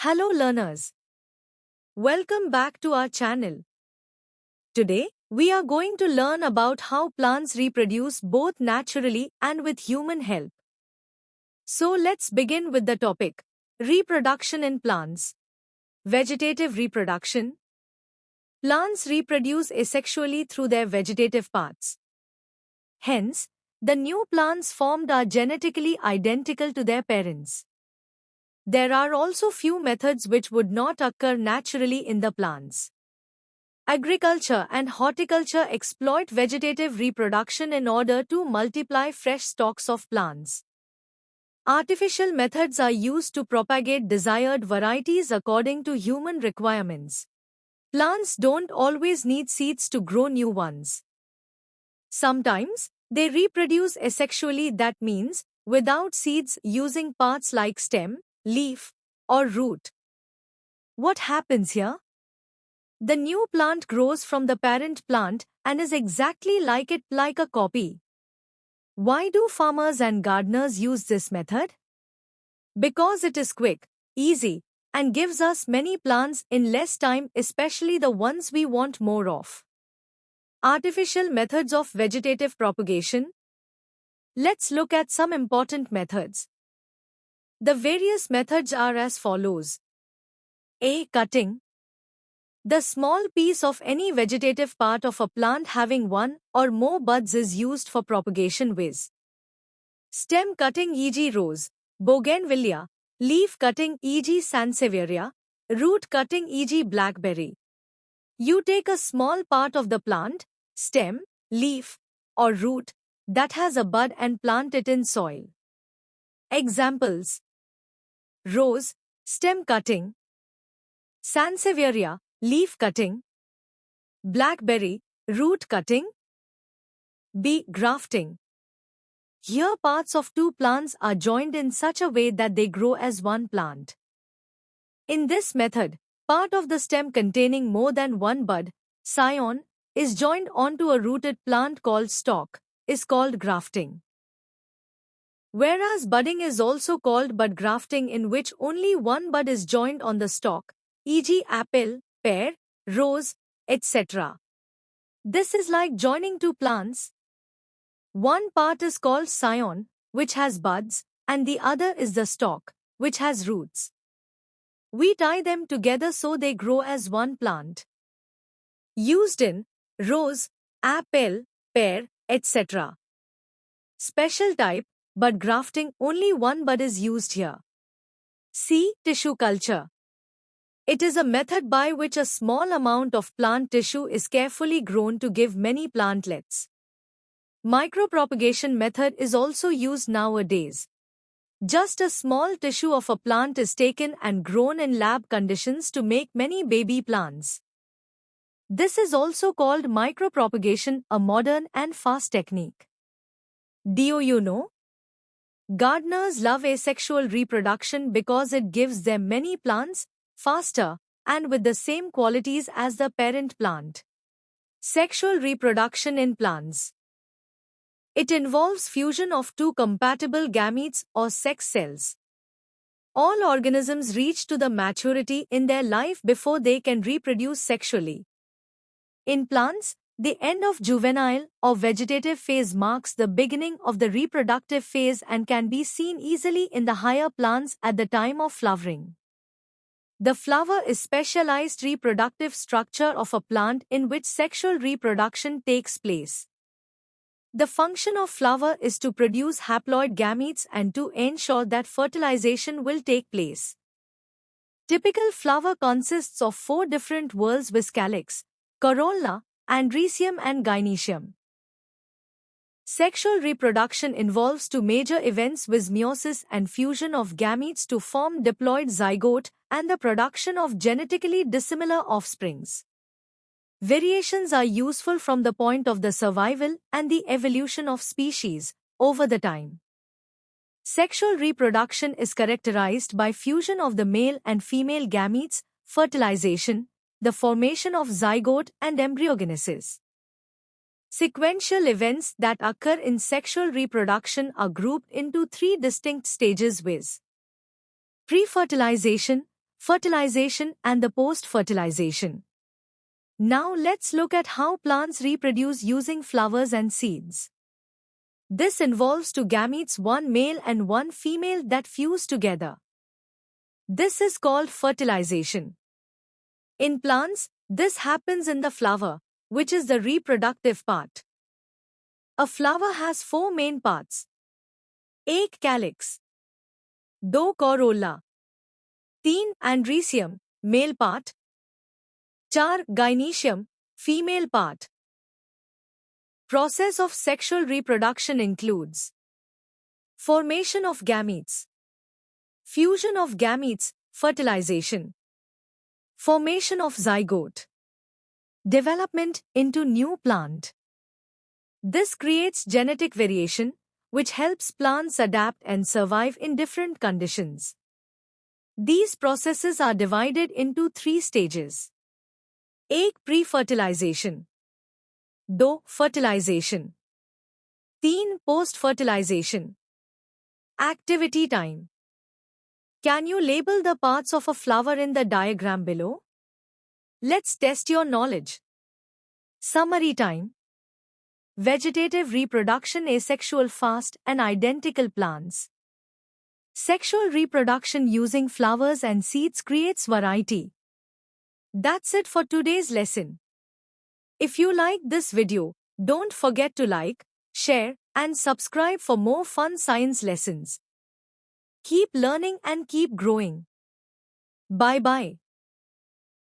Hello learners. Welcome back to our channel. Today, we are going to learn about how plants reproduce both naturally and with human help. So let's begin with the topic. Reproduction in plants. Vegetative reproduction. Plants reproduce asexually through their vegetative parts. Hence, the new plants formed are genetically identical to their parents. There are also few methods which would not occur naturally in the plants. Agriculture and horticulture exploit vegetative reproduction in order to multiply fresh stocks of plants. Artificial methods are used to propagate desired varieties according to human requirements. Plants don't always need seeds to grow new ones. Sometimes, they reproduce asexually, that means, without seeds, using parts like stem, leaf, or root. What happens here? The new plant grows from the parent plant and is exactly like it, like a copy. Why do farmers and gardeners use this method? Because it is quick, easy, and gives us many plants in less time, especially the ones we want more of. Artificial methods of vegetative propagation. Let's look at some important methods. The various methods are as follows. A. Cutting. The small piece of any vegetative part of a plant having one or more buds is used for propagation with. Stem cutting, e.g. rose, bougainvillea. Leaf cutting, e.g. sansevieria. Root cutting, e.g. blackberry. You take a small part of the plant, stem, leaf, or root that has a bud and plant it in soil. Examples: rose, stem cutting; sansevieria, leaf cutting; blackberry, root cutting. B. Grafting. Here parts of two plants are joined in such a way that they grow as one plant. In this method, part of the stem containing more than one bud, scion, is joined onto a rooted plant called stalk, is called grafting. Whereas budding is also called bud grafting, in which only one bud is joined on the stalk, e.g. apple, pear, rose, etc. This is like joining two plants. One part is called scion, which has buds, and the other is the stalk, which has roots. We tie them together so they grow as one plant. Used in rose, apple, pear, etc. Special type, bud grafting, only one bud is used here. C. Tissue culture. It is a method by which a small amount of plant tissue is carefully grown to give many plantlets. Micropropagation method is also used nowadays. Just a small tissue of a plant is taken and grown in lab conditions to make many baby plants. This is also called micropropagation, a modern and fast technique. Do you know? Gardeners love asexual reproduction because it gives them many plants, faster, and with the same qualities as the parent plant. Sexual reproduction in plants. It involves fusion of two compatible gametes or sex cells. All organisms reach to the maturity in their life before they can reproduce sexually. In plants, the end of juvenile or vegetative phase marks the beginning of the reproductive phase and can be seen easily in the higher plants at the time of flowering. The flower is specialized reproductive structure of a plant in which sexual reproduction takes place. The function of flower is to produce haploid gametes and to ensure that fertilization will take place. Typical flower consists of 4 different whorls with calyx, corolla, andrecium and gynoecium. Sexual reproduction involves two major events with meiosis and fusion of gametes to form diploid zygote and the production of genetically dissimilar offsprings. Variations are useful from the point of the survival and the evolution of species over the time. Sexual reproduction is characterized by fusion of the male and female gametes, fertilization, the formation of zygote and embryogenesis. Sequential events that occur in sexual reproduction are grouped into 3 distinct stages with: pre-fertilization, fertilization and the post-fertilization. Now let's look at how plants reproduce using flowers and seeds. This involves two gametes, one male and one female, that fuse together. This is called fertilization. In plants, this happens in the flower, which is the reproductive part. A flower has four main parts: एक calyx, दो corolla, तीन andrecium, male part, चार gynoecium, female part. Process of sexual reproduction includes formation of gametes, fusion of gametes, fertilization, formation of zygote, development into new plant. This creates genetic variation, which helps plants adapt and survive in different conditions. These processes are divided into three stages. एक pre-fertilization, दो fertilization, तीन post-fertilization. Activity time. Can you label the parts of a flower in the diagram below? Let's test your knowledge. Summary time. Vegetative reproduction, asexual, fast and identical plants. Sexual reproduction using flowers and seeds creates variety. That's it for today's lesson. If you like this video, don't forget to like, share, and subscribe for more fun science lessons. Keep learning and keep growing. Bye-bye.